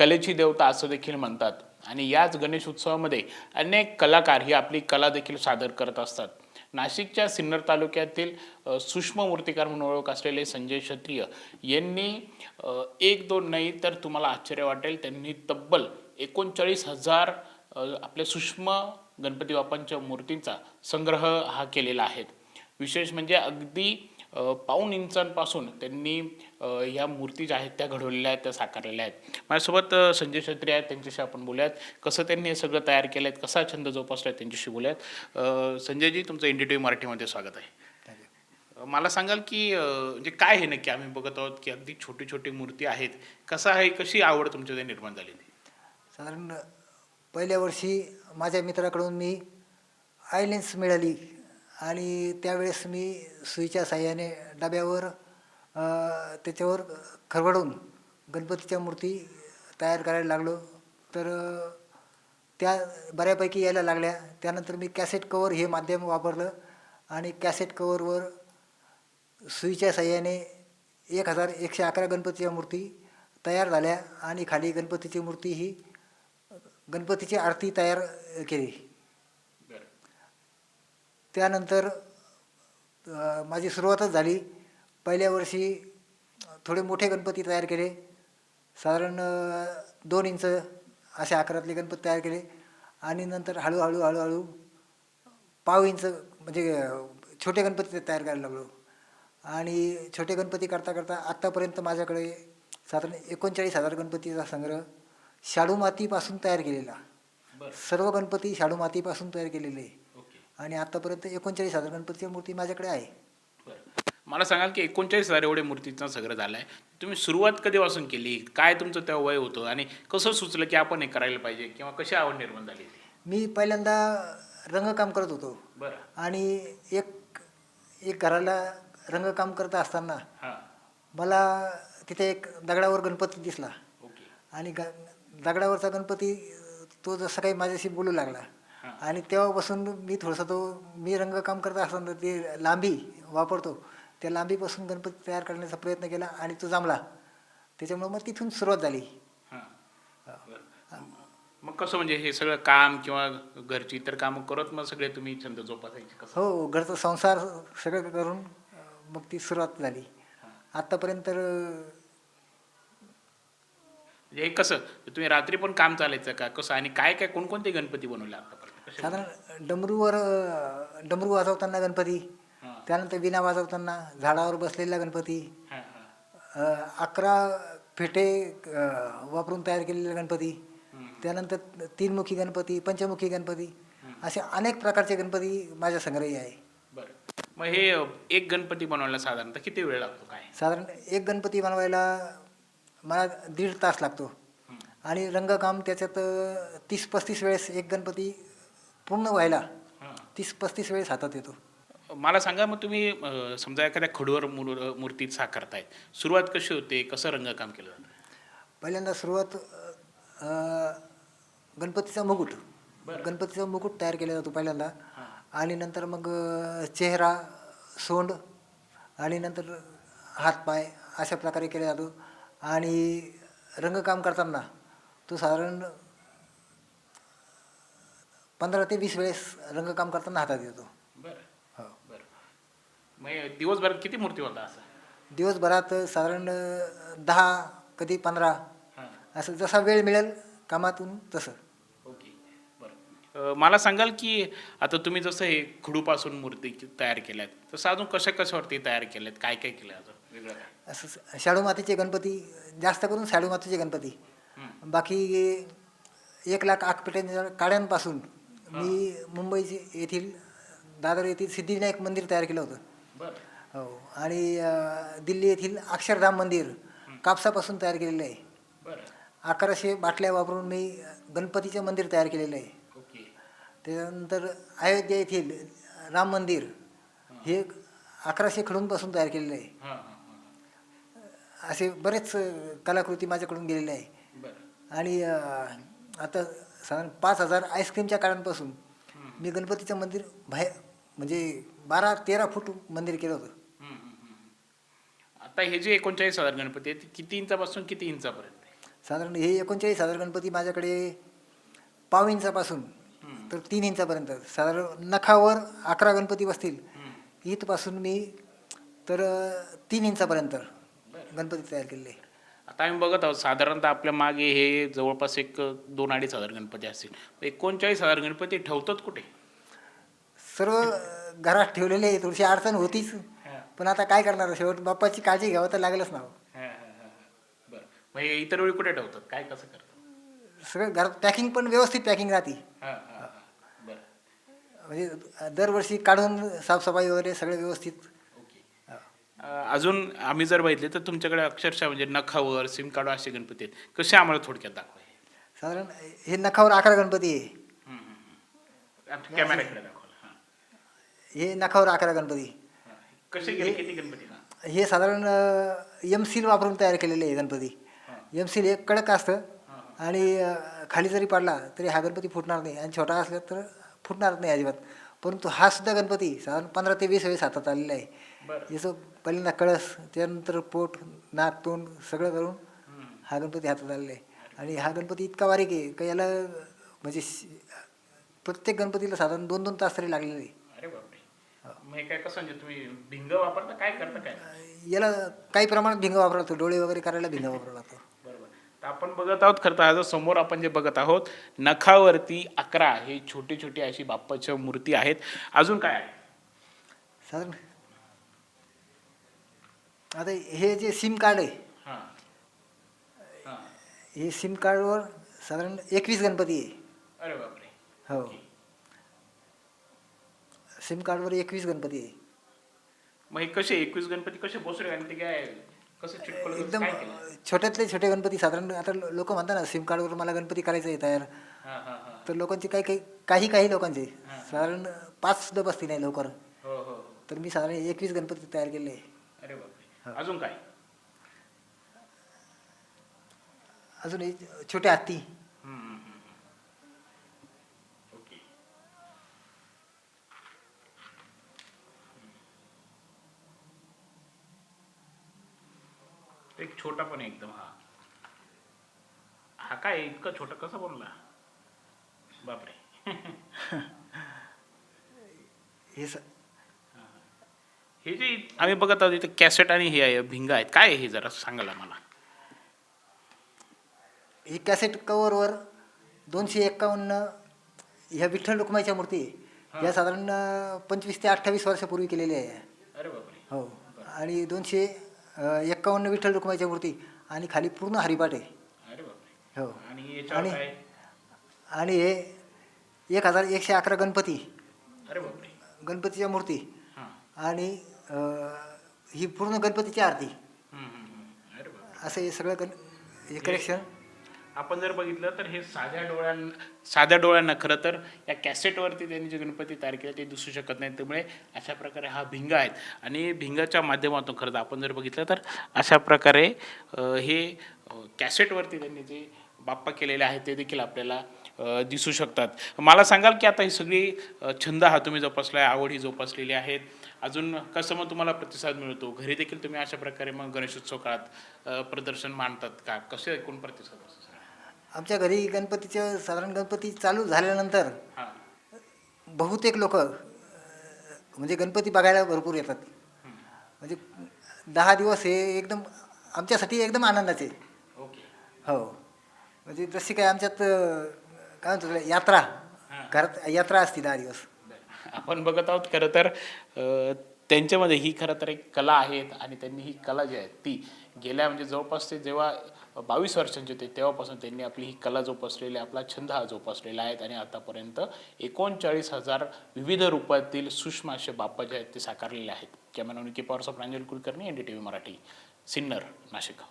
कलेची देवता असं देखील म्हणतात आणि याच गणेश उत्सवामध्ये अनेक कलाकार ही आपली कला देखील सादर करत असतात. नाशिकच्या सिन्नर तालुक्यातील सूक्ष्म मूर्तिकार म्हणून ओळख असलेले संजय क्षत्रिय यांनी एक दोन नाही तर तुम्हाला आश्चर्य वाटेल, त्यांनी तब्बल 39,000 आपल्या सूक्ष्म गणपती बाप्पांच्या मूर्तींचा संग्रह हा केलेला आहे. विशेष म्हणजे अगदी पाऊण इंचांपासून त्यांनी ह्या मूर्ती ज्या आहेत त्या घडवलेल्या आहेत, त्या साकारलेल्या आहेत. माझ्यासोबत संजय क्षत्रिय आहेत, त्यांच्याशी आपण बोलूयात. कसं त्यांनी हे सगळं तयार केलं आहे, कसा छंद जोपासला आहे, त्यांच्याशी बोलूयात. संजयजी, तुमचं NDTV मराठीमध्ये स्वागत आहे. मला सांगाल की म्हणजे काय हे नक्की आम्ही बघत आहोत की अगदी छोटी छोटी मूर्ती आहेत, कसं आहे, कशी आवड तुमच्यामध्ये निर्माण झाली? साधारण पहिल्या वर्षी माझ्या मित्राकडून मी आयलेन्स मिळाली आणि त्यावेळेस मी सुईच्या साह्याने डब्यावर त्याच्यावर खरवडून गणपतीच्या मूर्ती तयार करायला लागलो. तर त्या बऱ्यापैकी यायला लागल्या. त्यानंतर मी कॅसेट कवर हे माध्यम वापरलं आणि कॅसेट कवरवर सुईच्या साह्याने 1111 गणपतीच्या मूर्ती तयार झाल्या आणि खाली गणपतीची मूर्ती ही गणपतीची आरती तयार केली. त्यानंतर माझी सुरुवातच झाली. पहिल्या वर्षी थोडे मोठे गणपती तयार केले, साधारण 2 इंच अशा आकारातले गणपती तयार केले आणि नंतर हळूहळू हळूहळू पाव इंच म्हणजे छोटे गणपती तयार करायला लागलो. आणि छोटे गणपती करता करता आत्तापर्यंत माझ्याकडे साधारण 39,000 गणपतीचा संग्रह शाडू मातीपासून तयार केलेला. सर्व गणपती शाडू मातीपासून तयार केलेले आणि आतापर्यंत 39,000 गणपतीची मूर्ती माझ्याकडे आहे. मला सांगाल की 39,000 एवढे मूर्तीचा संग्रह झाला आहे. तुम्ही सुरुवात कधीपासून केली, काय तुमचं तेव्हा वय होतं आणि कसं सुचलं की आपण हे करायला पाहिजे किंवा कशी आवड निर्माण झाली? मी पहिल्यांदा रंगकाम करत होतो. बरं. आणि एक घराला रंगकाम करत असताना हां. मला तिथे एक दगडावर गणपती दिसला ओके. आणि दगडावरचा गणपती तो जसं काही माझ्याशी बोलू लागला. आणि तेव्हापासून मी थोडंसं मी रंगकाम करत असताना ते लांबी वापरतो, त्या लांबीपासून गणपती तयार करण्याचा प्रयत्न केला आणि तो जमला. त्याच्यामुळे मग तिथून सुरुवात झाली. मग कसं म्हणजे हे सगळं काम किंवा घरची इतर कामं करत मग सगळे तुम्ही छंद जोपासायचे कसं? हो, घरचा संसार सगळं करून मग ती सुरुवात झाली. आत्तापर्यंत म्हणजे हे कसं तुम्ही रात्री पण काम चालायचं का कसं आणि काय काय कोणकोणते गणपती बनवले आतापर्यंत? साधारण डमरू वाजवताना गणपती, त्यानंतर विणा वाजवताना झाडावर बसलेला गणपती, 11 फेटे वापरून तयार केलेले गणपती, त्यानंतर 3 मुखी गणपती, पंचमुखी गणपती, असे अनेक प्रकारचे गणपती माझ्या संग्रही आहे. बरं. मग हे एक गणपती बनवायला साधारणतः किती वेळ लागतो काय? साधारण एक गणपती बनवायला मला 1.5 तास लागतो आणि रंगकाम त्याच्यात 30-35 वेळेस एक गणपती पूर्ण व्हायला 30-35 वेळेस हातात येतो. मला सांगा, मग तुम्ही समजा एखाद्या खडूवर मूर्तीत साकारतायत, सुरुवात कशी होते, कसं रंगकाम केलं जातं? पहिल्यांदा सुरुवात गणपतीचा मुकुट तयार केला जातो पहिल्यांदा. आणि नंतर मग चेहरा, सोंड आणि नंतर हातपाय अशा प्रकारे केला जातो. आणि रंगकाम करताना तो साधारण 15 ते 20 वेळेस रंगकाम करताना हातात येतो. बरं. हो. बरं. मग दिवसभरात किती मूर्ती होता असं? दिवसभरात साधारण 10, कधी 15, असं जसा वेळ मिळेल कामातून तसं. ओके. बरं. मला सांगाल की आता तुम्ही जसं हे खडूपासून मूर्ती तयार केल्यात, तसं अजून कशावरती तयार केल्यात, काय काय केलं अजून वेगळं काय? असं शाडू मातीचे गणपती, जास्त करून शाडू मातीचे गणपती. बाकी 1,00,000 आकपेट्यांच्या काड्यांपासून मी मुंबई येथील दादर येथील सिद्धिविनायक मंदिर तयार केलं होतं. बरं. हो. आणि दिल्ली येथील अक्षरधाम मंदिर कापसापासून तयार केलेलं आहे. बरं. 1100 बाटल्या वापरून मी गणपतीचे मंदिर तयार केलेलं आहे. ओके. त्यानंतर अयोध्या येथील राम मंदिर हे 1100 खडूंपासून तयार केलेलं आहे. असे बरेच कलाकृती माझ्याकडून गेलेल्या आहे. बरं. आणि आता साधारण 5,000 आईस्क्रीमच्या काड्यांपासून मी गणपतीचं मंदिर म्हणजे 12-13 फूट मंदिर केलं होतं. आता हे जे 39,000 गणपती आहेत, किती इंचापासून किती इंचापर्यंत? साधारण हे 39,000 गणपती माझ्याकडे पाव इंचापासून तर 3 इंचापर्यंत साधारण नखावर 11 गणपती बसतील. इथपासून मी तर 3 इंचापर्यंत गणपती तयार केलेले. आता आम्ही बघत आहोत साधारणतः आपल्या मागे हे जवळपास एक 2-2.5 हजार गणपती असतील. 39,000 गणपती ठेवतात कुठे? सर्व घरात ठेवलेले आहे. थोडीशी अडचण होतीच, पण आता काय करणार, शेवट बाप्पाची काळजी घ्यावं तर लागलंच ना. बरं, मग हे इतर वेळी कुठे ठेवतात, काय कसं करतात? सगळं घरात पॅकिंग पण व्यवस्थित पॅकिंग राहते. बरं, म्हणजे दरवर्षी काढून साफसफाई वगैरे सगळं व्यवस्थित. ओके. अजून आम्ही जर बघितले तर तुमच्याकडे अक्षरशः म्हणजे नखावर सिम कार्ड असे गणपती आहेत. कसे आम्हाला थोडक्यात दाखवा. साधारण हे नखावर 11 गणपती आहे. कॅमेऱ्याकडे दाखवा. हे नखावर 11 गणपती. कसे गेले, किती गणपती? हे साधारण एमसील वापरून तयार केलेले आहे गणपती. एमसील एक कडक असतं आणि खाली जरी पडला तरी हा गणपती फुटणार नाही, आणि छोटा असला तर फुटणार नाही अजिबात. परंतु हा सुद्धा गणपती साधारण 15 ते 20 वेळेस हातात आलेला आहे. याचं पहिल्यांदा कळस, त्यानंतर पोट, नाक, तोंड सगळं करून हा गणपती हातात आलेला आहे. आणि हा गणपती इतका बारीक आहे का याला म्हणजे प्रत्येक गणपतीला साधारण 2-2 तास तरी लागलेले आहे. अरे बापरे. मग हे काय कसं, म्हणजे तुम्ही भिंग वापरता, काय करता काय? याला काही प्रमाणात भिंग वापरला जातो, डोळे वगैरे करायला भिंग वापरला जातो. बरोबर. तर आपण बघत आहोत खरं तर आज समोर आपण जे बघत आहोत नखावरती 11 हे छोटी छोटी अशी बाप्पाच्या मूर्ती आहेत. अजून काय आहे? साधारण आता हे जे सिम कार्ड आहे, हां हां. हे सिम कार्डवर साधारण 21 गणपती आहे. अरे बापरे. हो, सिम कार्डवर 21 गणपती आहे. मग हे कसे 21 गणपती कसे बसले आणि ते काय कसं चिटकवलं, एकदम काय केलं? छोट्यातले छोटे गणपती. साधारण आता लोक म्हणतात ना सिम कार्डवर मला गणपती करायचं आहे तयार, हां हां हां. तर लोकांचे काही लोकांचे साधारण 5 सुद्धा बसती नाही लवकर. हो हो हो. तर मी साधारण 21 गणपती तयार केले आहे. अरे बापरे. अजून काय? अजून हे छोटे हत्ती. ओके. एक छोटा पण आहे एकदम. हा काय इतका छोटा कसा बनला? बापरे. हे हे जे आम्ही बघत आहोत इथे कॅसेट आणि हे आहे भिंगा आहेत, काय आहे हे जरा सांगाल मला. ही कॅसेट कव्हरवर 251 ह्या विठ्ठल रुक्माईच्या मूर्ती आहे. या साधारण 25 ते 28 वर्षापूर्वी केलेल्या आहे. अरे बापरे. हो, आणि 251 विठ्ठल रुक्माईच्या मूर्ती आणि खाली पूर्ण हरिपाठ आहे. अरे बापरे. हो, आणि याच्यावर काय? आणि हे 1111 गणपती, अरे बापरे. गणपतीच्या मूर्ती, हां. आणि ही पूर्ण गणपतीची आरती. अरे बापरे. असं हे सगळं हे कलेक्शन. आपण जर बघितलं तर हे साध्या डोळ्यांना खरं तर या कॅसेटवरती त्यांनी जे गणपती तयार केले ते दिसू शकत नाही. त्यामुळे अशा प्रकारे हा भिंगा आहेत, आणि भिंगाच्या माध्यमातून खरं तर आपण जर बघितलं तर अशा प्रकारे हे कॅसेटवरती त्यांनी जे बाप्पा केलेले आहेत ते देखील आपल्याला दिसू शकतात. मला सांगाल की आता ही सगळी छंद हा तुम्ही जोपासला, आवड ही जोपासलेली आहेत, अजून कसं मग तुम्हाला प्रतिसाद मिळतो? घरी देखील तुम्ही अशा प्रकारे मग गणेशोत्सव काळात प्रदर्शन मांडतात का? कसे एकूण प्रतिसाद असतो? आमच्या घरी गणपतीचं साधारण गणपती चालू झाल्यानंतर बहुतेक लोक म्हणजे गणपती बघायला भरपूर येतात. म्हणजे 10 दिवस हे एकदम आमच्यासाठी एकदम आनंदाचे. ओके. हो, म्हणजे जशी काय आमच्यात काय म्हणतो यात्रा, घरात यात्रा असते 10 दिवस. आपण बघत आहोत खरं तर त्यांच्यामध्ये ही खरं तर एक कला आहेत, आणि त्यांनी ही कला जी आहे ती गेल्या म्हणजे जवळपास ते जेव्हा 22 वर्षांचे होते तेव्हापासून त्यांनी आपली ही कला जोपासलेली, आपला छंद हा जोपासलेला आहे, आणि आतापर्यंत 39,000 विविध रूपातील सूक्ष्म असे बाप्पा जे आहेत ते साकारलेले आहेत. कॅमेरामॅन के पॉवर प्रांजल कुलकर्णी, NDTV मराठी, सिन्नर, नाशिक.